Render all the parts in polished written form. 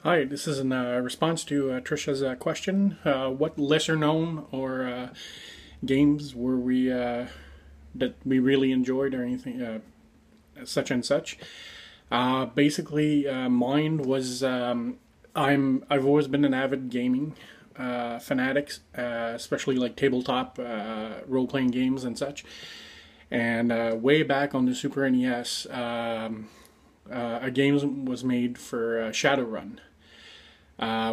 Hi, this is in response to Trisha's question. What lesser known or games were we that we really enjoyed or anything such and such? Basically, mine was I've always been an avid gaming fanatic, especially like tabletop role playing games and such. And way back on the Super NES, a game was made for Shadowrun,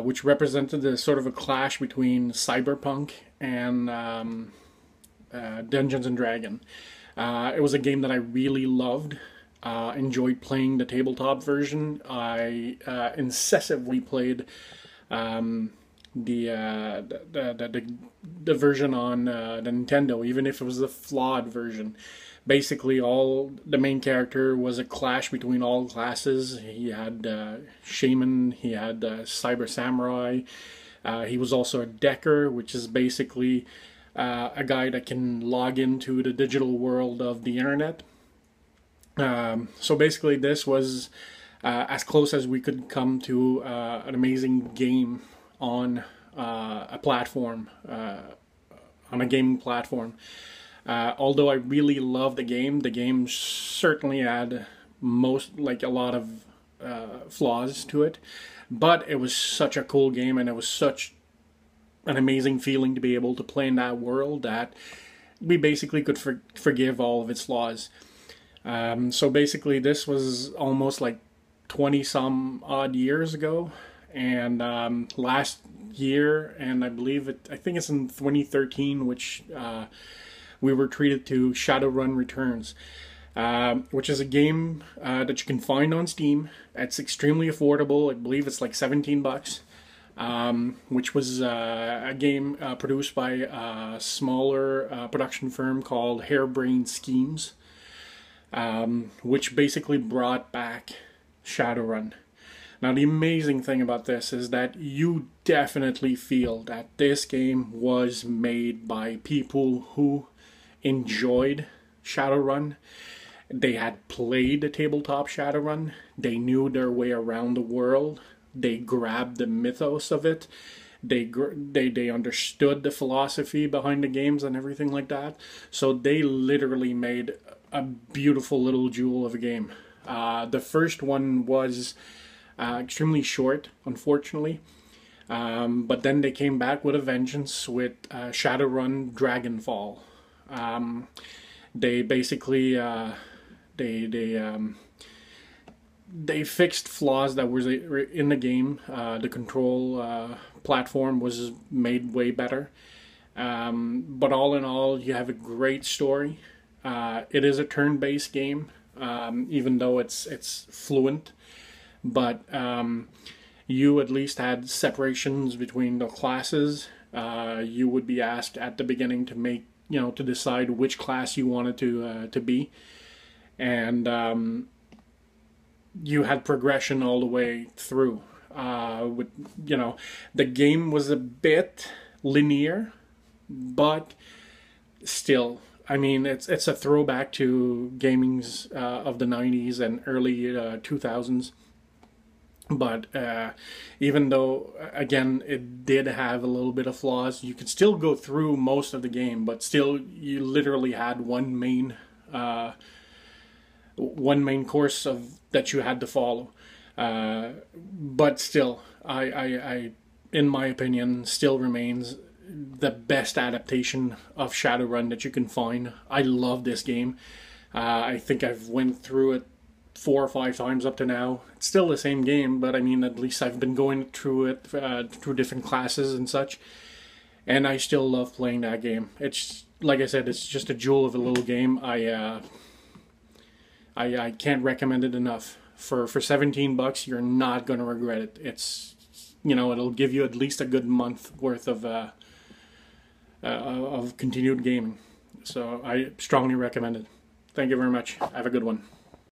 which represented a sort of a clash between cyberpunk and Dungeons and Dragon. It was a game that I really loved. Enjoyed playing the tabletop version. I incessantly played um, the version on the Nintendo, even if it was the flawed version. Basically, all the main character was a clash between all classes. He had shaman, he had cyber samurai. He was also a decker, which is basically a guy that can log into the digital world of the internet. So basically, this was as close as we could come to an amazing game on a platform, on a gaming platform. Although I really love the game certainly had a lot of flaws to it, but it was such a cool game, and it was such an amazing feeling to be able to play in that world that we basically could forgive all of its flaws. So basically, this was almost like 20 some odd years ago, and last year, and I think it's in 2013, which we were treated to Shadowrun Returns, which is a game that you can find on Steam. It's extremely affordable. I believe it's like 17 bucks. Which was a game produced by a smaller production firm called Harebrained Schemes, which basically brought back Shadowrun. Now, the amazing thing about this is that you definitely feel that this game was made by people who enjoyed Shadowrun. They had played the tabletop Shadowrun. They knew their way around the world. They grabbed the mythos of it. They understood the philosophy behind the games and everything like that. So they literally made a beautiful little jewel of a game. The first one was extremely short, unfortunately. But then they came back with a vengeance with Shadowrun Dragonfall. They basically they fixed flaws that were in the game. The control platform was made way better. But all in all, you have a great story. It is a turn-based game, even though it's fluent. But you at least had separations between the classes. You would be asked at the beginning to to decide which class you wanted to be, and you had progression all the way through. With the game was a bit linear, but still, I mean, it's a throwback to gaming's of the 90s and early 2000s. But even though, again, it did have a little bit of flaws, you could still go through most of the game, but still, you literally had one main course of that you had to follow. But still, I, in my opinion, still remains the best adaptation of Shadowrun that you can find. I love this game. I think I've went through it 4 or 5 times up to now. It's still the same game, but I mean, at least I've been going through it through different classes and such, and I still love playing that game. It's like I said, it's just a jewel of a little game. I can't recommend it enough. For 17 bucks, you're not going to regret it. It's it'll give you at least a good month worth of continued gaming. So I strongly recommend it. Thank you very much. Have a good one.